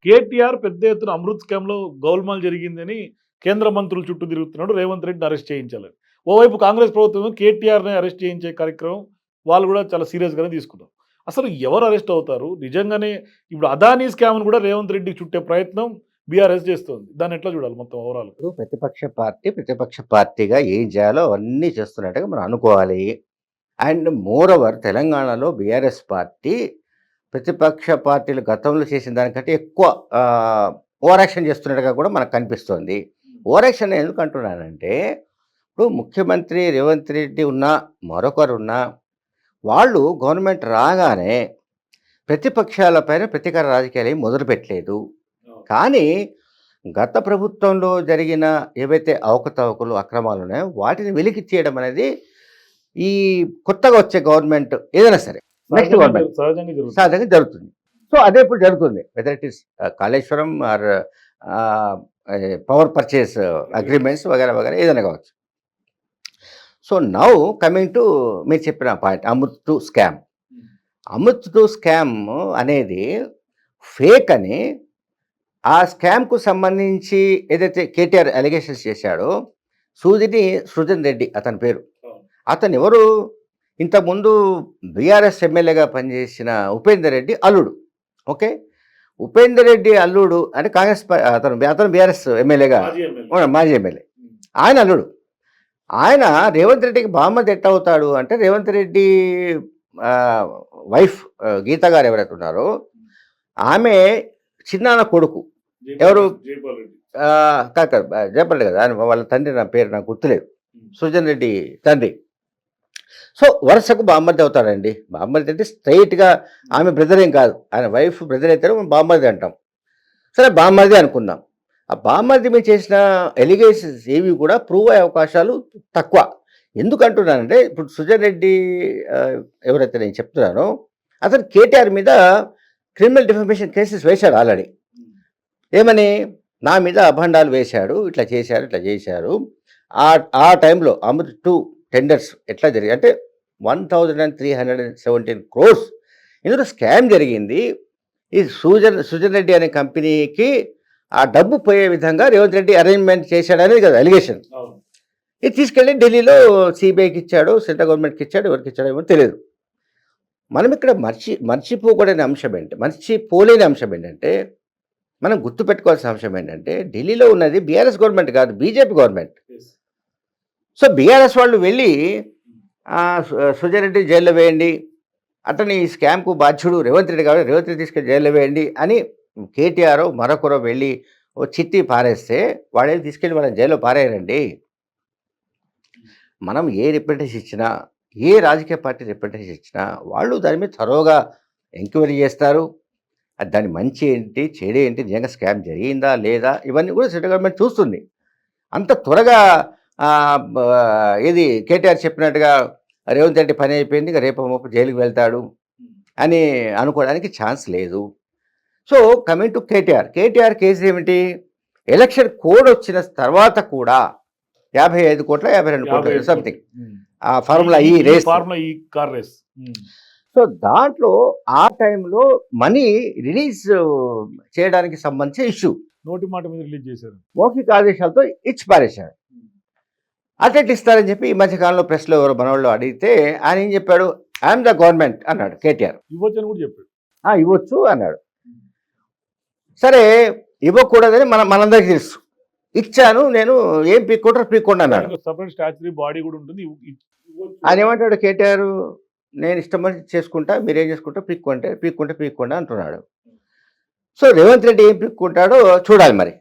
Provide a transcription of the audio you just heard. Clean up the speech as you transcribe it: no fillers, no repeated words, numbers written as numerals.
కేటీఆర్ పెద్ద ఎత్తున అమృత్ స్కామ్‌లో గోల్‌మాల్ జరిగిందని కేంద్ర మంత్రుల చుట్టూ తిరుగుతున్నాడు. రేవంత్ రెడ్డిని అరెస్ట్ చేయించాలని. ఓవైపు కాంగ్రెస్ ప్రభుత్వం కేటీఆర్‌ని అరెస్ట్ చేయించే కార్యక్రమం వాళ్ళు కూడా చాలా సీరియస్‌గానే తీసుకున్నారు. అసలు ఎవరు అరెస్ట్ అవుతారు? నిజంగానే ఇప్పుడు అదానీ స్కామ్‌ను కూడా రేవంత్ రెడ్డికి చుట్టే ప్రయత్నం బీఆర్ఎస్ చేస్తోంది. దాన్ని ఎట్లా చూడాలి మొత్తం ఓవరాల్‌గా? ఇప్పుడు ప్రతిపక్ష పార్టీగా ఏం చేయాలో అవన్నీ చేస్తున్నట్టుగా మనం అనుకోవాలి. అండ్ మోరోవర్ తెలంగాణలో బీఆర్ఎస్ పార్టీ ప్రతిపక్ష పార్టీలు గతంలో చేసిన దానికంటే ఎక్కువ ఓవర్ యాక్షన్ చేస్తున్నట్టుగా కూడా మనకు కనిపిస్తోంది. ఓవర్ యాక్షన్ ఎందుకు అంటున్నానంటే, ఇప్పుడు ముఖ్యమంత్రి రేవంత్ రెడ్డి ఉన్నా, మరొకరున్నా వాళ్ళు గవర్నమెంట్ రాగానే ప్రతిపక్షాలపైన ప్రతీకార రాజకీయాలు ఏమి మొదలుపెట్టలేదు. కానీ గత ప్రభుత్వంలో జరిగిన ఏవైతే అవకతవకలు, అక్రమాలు ఉన్నాయో వాటిని వెలికి తీయడం అనేది ఈ కొత్తగా వచ్చే గవర్నమెంట్ ఏదైనా సరే నెక్స్ట్ గవర్నమెంట్ సహజంగా జరుగుతుంది. సో అదే ఇప్పుడు జరుగుతుంది. Whether it is Kaleshwaram or power purchase agreements వగేరా వగేరా ఏదైనా కావచ్చు. సో నౌ కమింగ్ టు మీరు చెప్పిన point Amrut two scam. Amrut two scam అనేది ఫేక్ అని ఆ స్కామ్కు సంబంధించి ఏదైతే కేటీఆర్ అలిగేషన్స్ చేశాడో సృజన్ రెడ్డి అతని పేరు. అతను ఎవరు? ఇంతకుముందు బీఆర్ఎస్ ఎమ్మెల్యేగా పనిచేసిన ఉపేందర్ రెడ్డి అల్లుడు. ఓకే, ఉపేందర్ రెడ్డి అల్లుడు అంటే కాంగ్రెస్ అతను బీఆర్ఎస్ ఎమ్మెల్యేగా మాజీ ఎమ్మెల్యే, ఆయన అల్లుడు. ఆయన రేవంత్ రెడ్డికి బామ్మది ఎట్ట అవుతాడు అంటే, రేవంత్ రెడ్డి వైఫ్ గీత గారు ఎవరైతే ఉన్నారో ఆమె చిన్నాన్న కొడుకు. ఎవరు? కాదు జయపాల్ కదా, ఆయన వాళ్ళ తండ్రి నా పేరు నాకు గుర్తులేదు, సృజన్ రెడ్డి తండ్రి. సో వరుసకు బామ్మర్ది అవుతాడండి. బామ్మర్ది అంటే స్ట్రైట్గా ఆమె బ్రదర్ ఏం కాదు, ఆయన వైఫ్ బ్రదర్ అయితే మనం బామ్మర్ది అంటాం. సరే బామ్మర్ది అనుకుందాం. ఆ బామ్మర్ది మీద చేసిన ఎలిగేషన్స్ ఏవి కూడా ప్రూవ్ అయ్యే అవకాశాలు తక్కువ. ఎందుకు అంటున్నానంటే, ఇప్పుడు సృజన్ రెడ్డి ఎవరైతే నేను చెప్తున్నానో అతను కేటీఆర్ మీద క్రిమినల్ డిఫమేషన్ కేసెస్ వేశాడు ఆల్రెడీ. ఏమని? నా మీద అభండాలు వేశాడు, ఇట్లా చేశారు. ఆ టైంలో అమృత్ 2 టెండర్స్ ఎట్లా జరిగాయి అంటే 1317 crores ఇందులో స్కామ్ జరిగింది. ఈ సృజన్ రెడ్డి అనే కంపెనీకి ఆ డబ్బు పోయే విధంగా రేవంత్ రెడ్డి అరేంజ్మెంట్ చేశాడనేది కదా అలిగేషన్. ఇది తీసుకెళ్ళి ఢిల్లీలో సిబిఐకి ఇచ్చాడు, సెంట్రల్ గవర్నమెంట్కి ఇచ్చాడు, ఎవరికి ఇచ్చాడో ఏమో తెలియదు. మనం ఇక్కడ మర్చిపోలేని అంశం ఏంటంటే, మనం గుర్తుపెట్టుకోవాల్సిన అంశం ఏంటంటే, ఢిల్లీలో ఉన్నది బీఆర్ఎస్ గవర్నమెంట్ కాదు, బీజేపీ గవర్నమెంట్. సో బీఆర్ఎస్ వాళ్ళు వెళ్ళి సృజన్ రెడ్డి జైల్లో వేయండి, అతని ఈ స్కామ్కు బాధ్యుడు రేవంత్ రెడ్డి కాబట్టి రేవంత్ రెడ్డి తీసుకెళ్ళి జైల్లో వేయండి అని కేటీఆర్ మరొకరో వెళ్ళి ఓ చిట్టి పారేస్తే వాడేది తీసుకెళ్ళి వాళ్ళని జైల్లో పారేయరండి. మనం ఏ రిప్రజెంటేషన్ ఇచ్చినా, ఏ రాజకీయ పార్టీ రిప్రజెంటేషన్ ఇచ్చినా వాళ్ళు దాని మీద త్వరగా ఎంక్వైరీ చేస్తారు. దాని మంచి ఏంటి, చెడు ఏంటి, నిజంగా స్కామ్ జరిగిందా లేదా, ఇవన్నీ కూడా సెంట్రల్ గవర్నమెంట్ చూస్తుంది. అంత త్వరగా ఏది కేటీఆర్ చెప్పినట్టుగా రేవంత్ రెడ్డి పని అయిపోయింది, ఇక రేపు మోపు జైలుకి వెళ్తాడు అని అనుకోవడానికి ఛాన్స్ లేదు. So coming to KTR case ఏమిటి? ఎలక్షన్ కోడ్ వచ్చిన తర్వాత కూడా 55 కోట్ల 52 కోట్ల సంథింగ్ ఫార్ములా ఈ కార్ రేస్. సో దాంట్లో ఆ టైంలో మనీ రిలీజ్ చేయడానికి సంబంధించిన ఇష్యూ నోటి మాట మీద రిలీజ్ చేశారు, మౌఖిక ఆదేశాలతో ఇచ్చి పారేశాడు. అటెట్ ఇస్తారని చెప్పి ఈ మధ్యకాలంలో ప్రెస్లో ఎవరు మనవాళ్ళు అడిగితే ఆయన ఏం చెప్పాడు? ఐఎమ్ ద గవర్నమెంట్ అన్నాడు కేటీఆర్. ఇవ్వచ్చు అని కూడా చెప్పాడు. ఇవ్వచ్చు అన్నాడు. సరే ఇవ్వకూడదని మనందరికీ తెలుసు. ఇచ్చాను నేను, ఏం పీక్కోండి అన్నాడు. సపరేట్ స్టాచ్యూరీ బాడీ కూడా ఉంటుంది. ఆయన ఏమంటాడు కేటీఆర్? నేను ఇష్టం చేసుకుంటా, మీరేం చేసుకుంటా, పీక్కోండి అంటున్నాడు. సో రేవంత్ రెడ్డి ఏం పీక్కుంటాడో చూడాలి మరి.